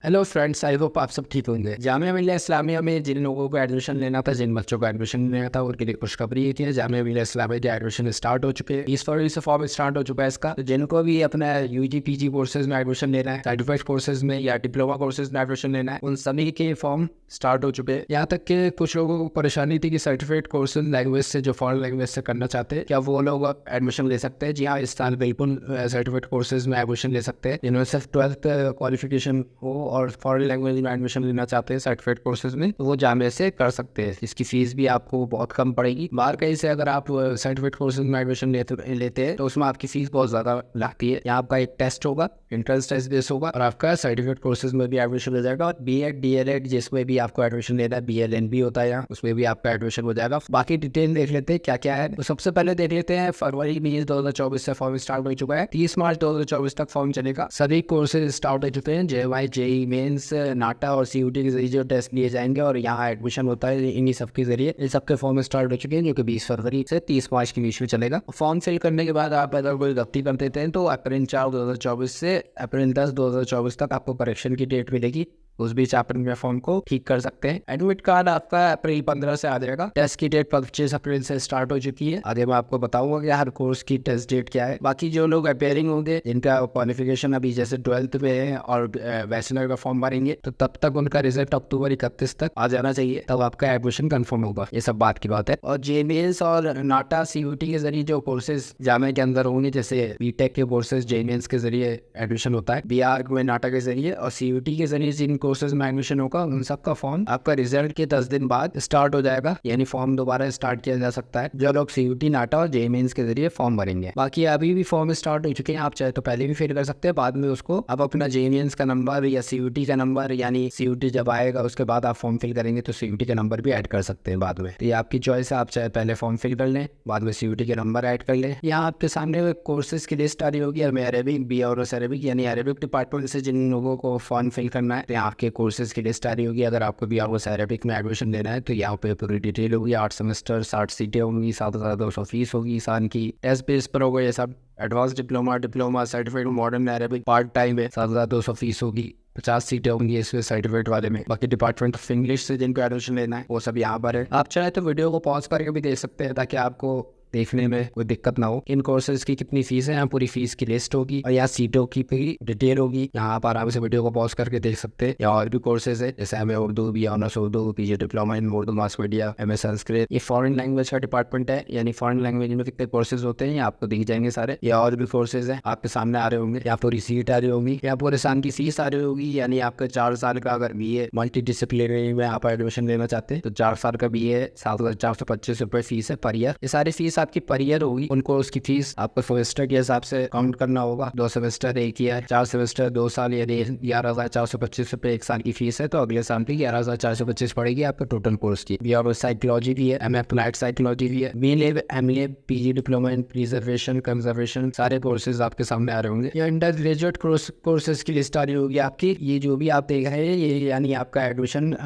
Hello friends, I hope आप सब ठीक होंगे। जामिया मिलिया इस्लामिया में जिन लोगों को एडमिशन लेना था, जिन बच्चों को एडमिशन लेना था, उनके लिए खुशखबरी ये थी है जामिया मिलिया इस्लामिया के एडमिशन स्टार्ट हो चुके हैं। 20 फरवरी से फॉर्म स्टार्ट हो चुका है इसका। तो जिनको भी अपना यूजी पीजी कोर्सेज में एडमिशन लेना है, सर्टिफाइड कोर्सेज में या डिप्लोमा कोर्सेज में एडमिशन लेना है, उन सभी के फॉर्म स्टार्ट हो चुके हैं। यहाँ तक कि कुछ लोगों को परेशानी थी कि सर्टिफाइड कोर्सेज लैंग्वेज से, जो फॉरेन लैंग्वेज से करना चाहते हैं, क्या वो लोग एडमिशन ले सकते हैं? जी हाँ, इस साल बिल्कुल सर्टिफाइड कोर्सेज में एडमिशन ले सकते हैं। जिन्होंने सिर्फ 12th क्वालिफिकेशन हो और फॉरेन लैंग्वेज में एडमिशन लेना चाहते हैं सर्टिफाइड कोर्सेज में, तो वो जामिया से कर सकते हैं। इसकी फीस भी आपको बहुत कम पड़ेगी। बाहर कहीं से अगर आप सर्टिफाइड कोर्सेज में एडमिशन लेते हैं तो उसमें आपकी फीस बहुत ज़्यादा लगती है। यहाँ आपका एक टेस्ट होगा, एंट्रेंस टेस्ट बेस होगा, और आपका सर्टिफिकेट कोर्सेज में भी एडमिशन हो जाएगा। और BEd DLEd जिसमें भी आपको एडमिशन लेना है, BLN भी होता है यहाँ, उसमें भी आपका एडमिशन हो जाएगा। बाकी डिटेल देख लेते हैं क्या क्या है। तो सबसे पहले देख लेते हैं फरवरी 2024 से फॉर्म स्टार्ट हो चुका है। 30 मार्च 2024 तक फॉर्म चलेगा। सभी कोर्सेज स्टार्ट हो चुके हैं। JY JEE मेंस, नाटा और CUT के जरिए जो टेस्ट लिए जाएंगे और यहाँ एडमिशन होता है इन्हीं सब के जरिए। इन सबके फॉर्म स्टार्ट हो चुके हैं, जो कि 20 फरवरी से 30 मार्च के बीच में चलेगा। फॉर्म फिल करने के बाद आप अगर कोई गलती कर देते हैं तो अप्रैल 4 2024 से अप्रैल 10 2024 तक आपको करेक्शन की डेट मिलेगी। उस बीच आप अपने फॉर्म को ठीक कर सकते हैं। एडमिट कार्ड आपका अप्रैल 15 से आ जाएगा। टेस्ट की डेट 25 अप्रैल से स्टार्ट हो चुकी है। आगे मैं आपको बताऊंगा कि हर कोर्स की टेस्ट डेट क्या है। बाकी जो लोग अपेयरिंग होंगे, जिनका क्वालिफिकेशन अभी जैसे 12th में है और बैचलर का फॉर्म भरेंगे, तो तब तक उनका रिजल्ट अक्टूबर 31 तक आ जाना चाहिए, तब आपका एडमिशन कंफर्म होगा। ये सब बात की बात है। और JMENS और नाटा CUT के जरिए जो कोर्सेज जामिया के अंदर होंगे, जैसे BTech के कोर्सेज JMENS के जरिए एडमिशन होता है, BR में नाटा के जरिए, और CUT के जरिए जिन कोर्सेज में एडमिशन होगा, उन सब का फॉर्म आपका रिजल्ट के 10 दिन बाद स्टार्ट हो जाएगा। यानी फॉर्म दोबारा स्टार्ट किया जा सकता है जो लोग CUT नाटा और JMENS के जरिए फॉर्म भरेंगे। बाकी अभी भी फॉर्म स्टार्ट हो चुके हैं। आप चाहे तो पहले भी फिल कर सकते हैं, बाद में उसको आप अपना JMENS का नंबर या CUT का नंबर, यानी CUT जब आएगा उसके बाद आप फॉर्म फिल करेंगे तो CUT का नंबर भी ऐड कर सकते हैं बाद में। तो ये आपकी चॉइस है। आप चाहे पहले फॉर्म फिल कर लें, बाद में CUT के नंबर ऐड कर लें। यहाँ आपके सामने कोर्सेज की लिस्ट आ रही होगी। हमें अरेबिक, BA ऑनर्स अरेबिक यानी अरेबिक डिपार्टमेंट से जिन लोगों को फॉर्म फिल करना है, तो यहाँ आपके कोर्सेज की लिस्ट आ रही होगी। अगर आपको BA ऑनर्स अरेबिक में एडमिशन लेना है तो यहाँ पे पूरी डिटेल होगी। 8 सेमेस्टर, 60 सीटें होंगी, 7,200 फीस होगी साल की। टेस्ट बेस पर होगा ये सब। Advance diploma certified modern Arabic part time है, 7,200 फीस होगी। 50 सीटें होंगी इसमें सर्टिफिकेट वाले में। बाकी डिपार्टमेंट ऑफ इंग्लिश से जिनको एडमिशन लेना है वो सब यहाँ पर है। आप चाहे तो वीडियो को पॉज करके भी देख सकते हैं ताकि आपको देखने में कोई दिक्कत ना हो। इन कोर्सेज की कितनी फीस है, यहाँ पूरी फीस की लिस्ट होगी और यहाँ सीटों की पूरी डिटेल होगी। यहाँ आप आराम से वीडियो को पॉज करके देख सकते हैं। यहाँ और भी कोर्सेज है, जैसे MA Urdu, BA honours Urdu, PG diploma in Urdu mass media, MA Sanskrit. ये फॉरेन लैंग्वेज का डिपार्टमेंट है, यानी फॉरेन लैंग्वेज में कितने कोर्सेज होते हैं ये आपको दिख जाएंगे सारे। ये और भी कोर्सेज है आपके सामने आ रहे होंगे। यहाँ पूरी सीट आ रही होगी, यहाँ पूरे साल की फीस आ रही होगी। यानी आपका 4 साल का अगर BA मल्टी डिसिप्लिनरी में आप एडमिशन लेना चाहते हैं तो 4 साल का BA 7,425 रुपये फीस है पर ईयर। ये सारी फीस आपकी पर ईयर होगी। उनको उसकी फीस आपको सेमेस्टर के हिसाब से काउंट करना होगा। 2 सेमेस्टर 1 ईयर, 4 सेमेस्टर 2 साल, यानी 11,425 रुपये एक साल की फीस है। तो अगले साल की 11,425 पड़ेगी आपको टोटल कोर्स की। BA ऑनर्स साइकोलॉजी भी है, MA अप्लाइड साइकोलॉजी भी है, BLab MLab PG diploma in preservation conservation, सारे कोर्सेज आपके सामने आ रहे होंगे। ये अंडर ग्रेजुएट कोर्सेज की लिस्ट आ रही होगी आपकी। ये जो भी आप देख रहे हैं ये यानी आपका एडमिशन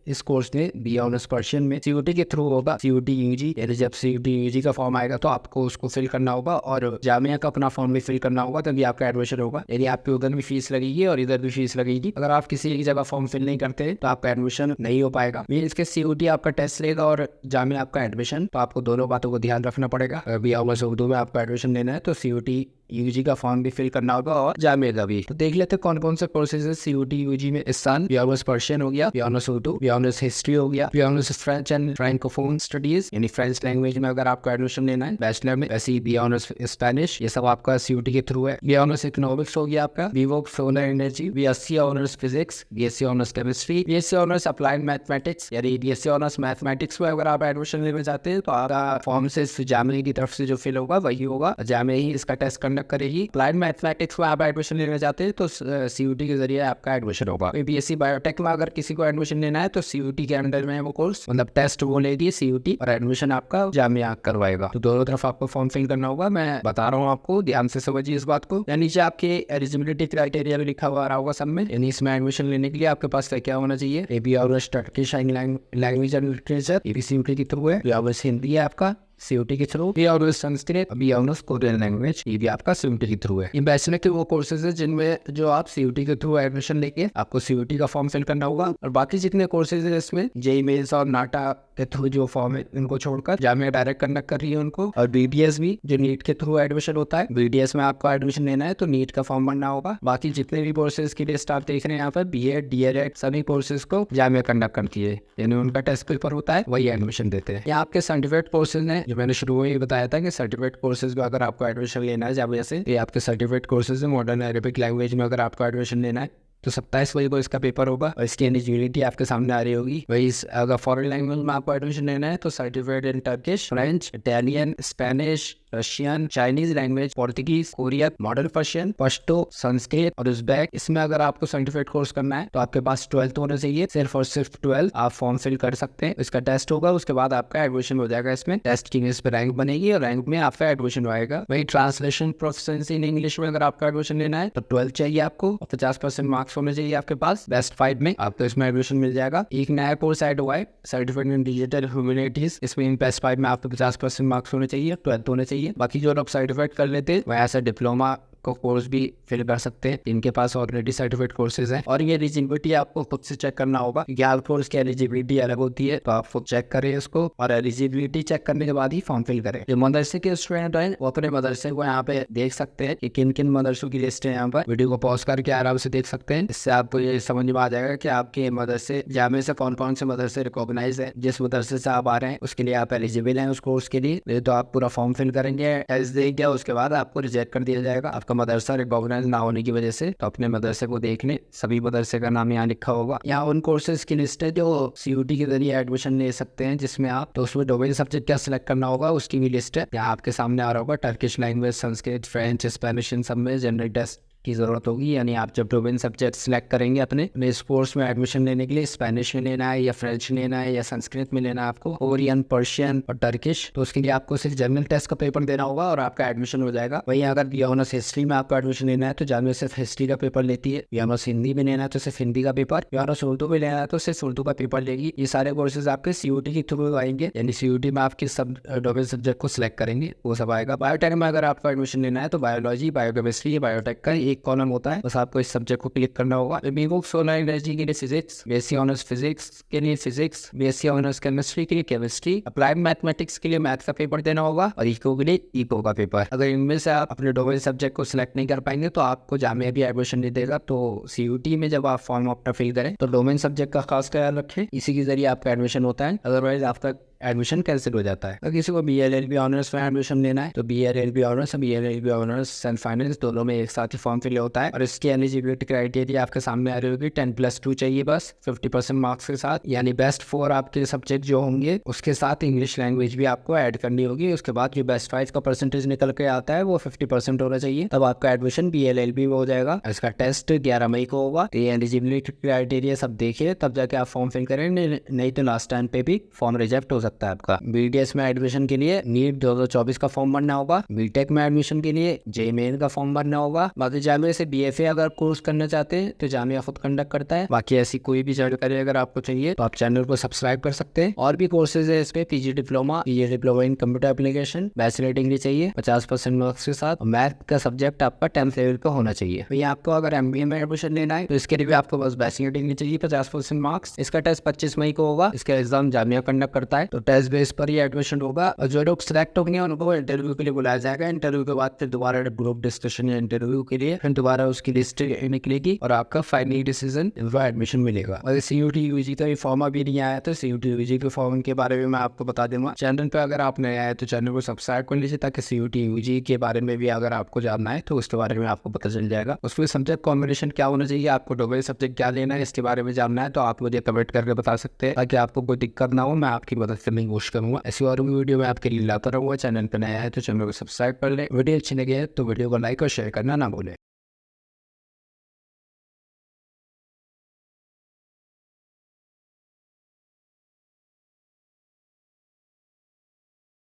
इस कोर्स में BA ऑनर्स पर्शियन में CUT के थ्रू होगा। CUT UG, यानी जब CUT UG का फॉर्म आएगा तो आपको उसको फिल करना होगा और जामिया का अपना फॉर्म भी फिल करना होगा, तभी आपका एडमिशन होगा। यानी आपकी उधर भी फीस लगेगी और इधर भी फीस लगेगी। अगर आप किसी एक जगह फॉर्म फिल नहीं करते तो आपका एडमिशन नहीं हो पाएगा। मींस के CUT आपका टेस्ट लेगा और जामिया आपका एडमिशन, तो आपको दोनों बातों को ध्यान रखना पड़ेगा। BA ऑनर्स उर्दू में आपको एडमिशन लेना है तो CUT UG का फॉर्म भी फिल करना होगा और जामिया का भी। तो देख लेते हैं कौन कौन से कोर्सेज है CUT UG में इस साल। BA ऑनर्स पर्शियन हो गया, BA honours Urdu, BA honours history हो गया, BA honours French and francophone studies, यानी फ्रेंच लैंग्वेज में अगर आपको एडमिशन लेना है बैचलर में। वैसे ही BA ऑनर्स स्पेनिश, ये सब आपका CUT के थ्रू है। BA ऑनर्स इकोनॉमिक्स हो गया आपका, BVoc solar energy, BSc honours physics, BSc honours chemistry, BSc honours applied mathematics, यानी BSc ऑनर्स मैथमेटिक्स में अगर आप एडमिशन लेना चाहते हैं तो आपका फॉर्म से जामिया की तरफ से जो फिल होगा वही होगा। जामिया ही इसका टेस्ट कंडक्ट करेगी। अप्लाइड मैथमेटिक्स में आप एडमिशन लेना चाहते हैं तो CUT के जरिए आपका एडमिशन होगा। BSc बायोटेक में अगर किसी को एडमिशन लेना है तो CUT के अंडर में वो कोर्स, मतलब टेस्ट वो लेगी CUT और एडमिशन आपका जामिया करवाएगा। तो दोनों तरफ आपको फॉर्म फिल करना होगा। मैं बता रहा हूँ आपको, ध्यान से समझिए इस बात को। या नीचे आपके एलिजिबिलिटी क्राइटेरिया भी लिखा हुआ रहा होगा सब में। यानी इसमें एडमिशन लेने के लिए आपके पास क्या होना चाहिए। BA honours Turkish language and literature, ये भी CUT के थ्रू है। BA ऑनर्स हिंदी है आपका, CUT के थ्रू, B honours Sanskrit, B honours Korean language, ये भी आपका CUT के थ्रू है। ये बैचलर के वो कोर्सेज है जिनमें जो आप CUT के थ्रू एडमिशन लेके आपको CUT का फॉर्म फिल करना होगा। और बाकी जितने कोर्सेज है इसमें JEE मेंस और नाटा के थ्रू जो फॉर्म है इनको छोड़कर जामिया डायरेक्ट कंडक्ट कर रही है उनको। और BDS भी जो नीट के थ्रू एडमिशन होता है, BDS में आपको एडमिशन लेना है तो नीट का फॉर्म भरना होगा। बाकी जितने भी कोर्सेज की लिस्ट आप देख रहे हैं यहाँ पर, BEd, DLEd सभी कोर्सेज को जामिया कंडक्ट करती है, यानी उनका टेस्ट पेपर होता है, वही एडमिशन देते हैं। यहाँ आपके सर्टिफिकेट कोर्सेज हैं, जो मैंने शुरू में ही बताया था कि सर्टिफिकेट कोर्सेज में अगर आपको एडमिशन लेना है जामिया से, ये आपके सर्टिफिकेट कोर्सेज है। मॉडर्न अरेबिक लैंग्वेज में अगर आपको एडमिशन लेना है तो 27 वही को इसका पेपर होगा और इसकी एलिजिबिलिटी आपके सामने आ रही होगी। वही अगर फॉरेन लैंग्वेज में आपको एडमिशन लेना है तो certificate in Turkish, French, Italian, Spanish, Russian, Chinese language, Portuguese, Korean, modern Persian, Pashto, Sanskrit और उज़्बेक। इसमें अगर आपको सर्टिफिकेट कोर्स करना है तो आपके पास 12th होना चाहिए, सिर्फ और सिर्फ 12। आप फॉर्म फिल कर सकते हैं, इसका टेस्ट होगा, उसके बाद आपका एडमिशन हो जाएगा। इसमें टेस्ट की बेस पे रैंक बनेगी और रैंक में आपका एडमिशन होएगा। वही ट्रांसलेशन प्रोफिशिएंसी इन इंग्लिश में अगर आपका एडमिशन लेना है तो 12th चाहिए आपको और 50% मार्क्स होने चाहिए आपके पास। बेस्ट 5 में आपको इसमें एडमिशन मिल जाएगा। एक नया कोर्स ऐड हुआ है, सर्टिफिकेट इन डिजिटल ह्यूमैनिटीज, इसमें इन बेस्ट 5 में आपको 50% मार्क्स होने चाहिए, 12th होने चाहिए। बाकी जो लोग सर्टिफाइड कर लेते हैं वह ऐसा डिप्लोमा को कोर्स भी फिल कर सकते हैं, इनके पास ऑलरेडी सर्टिफिकेट कोर्सेज हैं। और ये एलिजिबिलिटी आपको खुद से चेक करना होगा, ग्यारह कोर्स की एलिजिबिलिटी अलग होती है, तो आप खुद चेक करें इसको और एलिजिबिलिटी चेक करने के बाद ही फॉर्म फिल करें। जो मदरसे के स्टूडेंट हैं वो अपने मदरसे को यहाँ पे देख सकते हैं कि किन किन मदरसों की लिस्ट है। यहाँ पर वीडियो को पॉज करके आराम से देख सकते हैं, इससे आपको ये समझ में आ जाएगा कि आपके मदरसे जामे से कौन कौन से मदरसे रिकॉग्नाइज है। जिस मदरसे से आप आ रहे हैं उसके लिए आप एलिजिबल हैं उस कोर्स के लिए, तो आप पूरा फॉर्म फिल करेंगे, टेस्ट देंगे, उसके बाद आपको रिजेक्ट कर दिया जाएगा। आपका मदरसा रिकॉग्नाइज ना होने की वजह से, तो अपने मदरसे को देख लें, सभी मदरसे का नाम यहाँ लिखा होगा। यहाँ उन कोर्सेज की लिस्ट है जो CUT के जरिए एडमिशन ले सकते हैं, जिसमें आप तो उसमें डोमेन सब्जेक्ट क्या सिलेक्ट करना होगा उसकी भी लिस्ट है, यहाँ आपके सामने आ रहा होगा। Turkish language, Sanskrit, French, Spanish, इन सब में जनरल टेस्ट की जरूरत होगी। यानी आप जब डोमेन सब्जेक्ट सिलेक्ट करेंगे अपने इस कोर्स में एडमिशन लेने के लिए, स्पेनिश में लेना है या फ्रेंच लेना है या संस्कृत में लेना है आपको, कोरियन, पर्शियन और टर्किश, तो उसके लिए आपको सिर्फ जनरल टेस्ट का पेपर देना होगा और आपका एडमिशन हो जाएगा। वहीं अगर बी ऑनर्स हिस्ट्री में आपको एडमिशन लेना है तो जामिया सिर्फ हिस्ट्री का पेपर लेती है, बी ऑनर्स हिंदी में लेना है तो सिर्फ हिंदी का पेपर, बी ऑनर्स उर्दू में लेना है तो सिर्फ उर्दू का पेपर लेगी। ये सारे कोर्सेज आपके CUT के थ्रू आएंगे, यानी CUT में आप किस सब डोमेन सब्जेक्ट को सिलेक्ट करेंगे वो सब आएगा। बायोटेक में अगर आपको एडमिशन लेना है तो बायोलॉजी, बायोकेमिस्ट्री, बायोटेक का एक कॉलम होता है, आपको इस सब्जेक्ट को क्लिक करना होगा। सोलर एनर्जी के लिए फिजिक्स, BSc ऑनर्स फिजिक्स के लिए फिजिक्स, BSc ऑनर्स केमिस्ट्री के लिए केमिस्ट्री, अप्लाइड मैथमेटिक्स के लिए मैथ का पेपर देना होगा और इको के लिए इको का पेपर। अगर इनमें से आप अपने डोमेन सब्जेक्ट को सिलेक्ट नहीं कर पाएंगे तो आपको जामिया भी एडमिशन नहीं देगा। तो CUT में जब आप फॉर्म अपना फिल करें तो डोमेन सब्जेक्ट का खास ख्याल रखें, इसी के जरिए आपका एडमिशन होता है, अदरवाइज आपका एडमिशन कैंसिल हो जाता है। अगर किसी को BLLB ऑनर्स में एडमिशन लेना है तो BLLB ऑनर्स और BLLB ऑनर्स एंड फाइनेंस दोनों में एक साथ ही फॉर्म फिल होता है और इसकी एलिजिबिलिटी क्राइटेरिया आपके सामने आ रही होगी। 10+2 चाहिए बस 50% मार्क्स के साथ, यानी बेस्ट 4 आपके सब्जेक्ट जो होंगे उसके साथ इंग्लिश लैंग्वेज भी आपको ऐड करनी होगी। उसके बाद जो बेस्ट 5 का परसेंटेज निकल के आता है वो 50% होना चाहिए, तब आपका एडमिशन BLLB में हो जाएगा। इसका टेस्ट 11 मई को होगा। ये एलिजिबिलिटी क्राइटेरिया सब देखिए तब जाके आप फॉर्म फिल करें, नहीं तो लास्ट टाइम पे भी फॉर्म रिजेक्ट हो सकता है आपका। BDS में एडमिशन के लिए नीट 2024 का फॉर्म भरना होगा, बीटेक में एडमिशन के लिए JEE मेन का फॉर्म भरना होगा। बाकी जामिया से BFA अगर कोर्स करना चाहते हैं तो जामिया खुद कंडक्ट करता है। बाकी ऐसी कोई भी जानकारी अगर आपको चाहिए तो आप चैनल को सब्सक्राइब कर सकते हैं। और भी कोर्सेज है इस पे, PG diploma in computer application, bachelor degree चाहिए 50% मार्क्स के साथ, मैथ का सब्जेक्ट आपका 10th लेवल का होना चाहिए। भैया आपको अगर MBA में एडमिशन लेना है तो इसके लिए भी आपको बस बैचलर डिग्री चाहिए 50% मार्क्स। इसका टेस्ट 25 मई को होगा, इसका एग्जाम जामिया कंडक्ट करता है, तो टेस्ट बेस पर ही एडमिशन होगा। और जो लोग सिलेक्ट होंगे उनको इंटरव्यू के लिए बुलाया जाएगा। इंटरव्यू के बाद फिर दोबारा ग्रुप डिस्कशन या इंटरव्यू के लिए फिर दोबारा उसकी लिस्ट निकलेगी और आपका फाइनल डिसीजन एडमिशन मिलेगा। और CUT UG का फॉर्म अभी नहीं आया तो CUT UG के फॉर्म के बारे में मैं आपको बता दूंगा। चैनल पे अगर आप नए आए तो चैनल को सब्सक्राइब कर लीजिए ताकि CUT UG के बारे में भी अगर आपको जानना है तो उसके बारे में आपको पता चल जाएगा। उसमें सब्जेक्ट कॉम्बिनेशन क्या होना चाहिए, आपको डोमेन सब्जेक्ट क्या लेना है, इसके बारे में जानना है तो आप मुझे कमेंट करके बता सकते हैं ताकि आपको कोई दिक्कत ना हो, मैं आपकी मदद करने की कोशिश करूंगा। ऐसी और वीडियो में आपके लिए लाता रहूंगा। चैनल पर नया है तो चैनल को सब्सक्राइब कर ले। वीडियो अच्छी लगे तो वीडियो को लाइक और शेयर करना ना भूलें।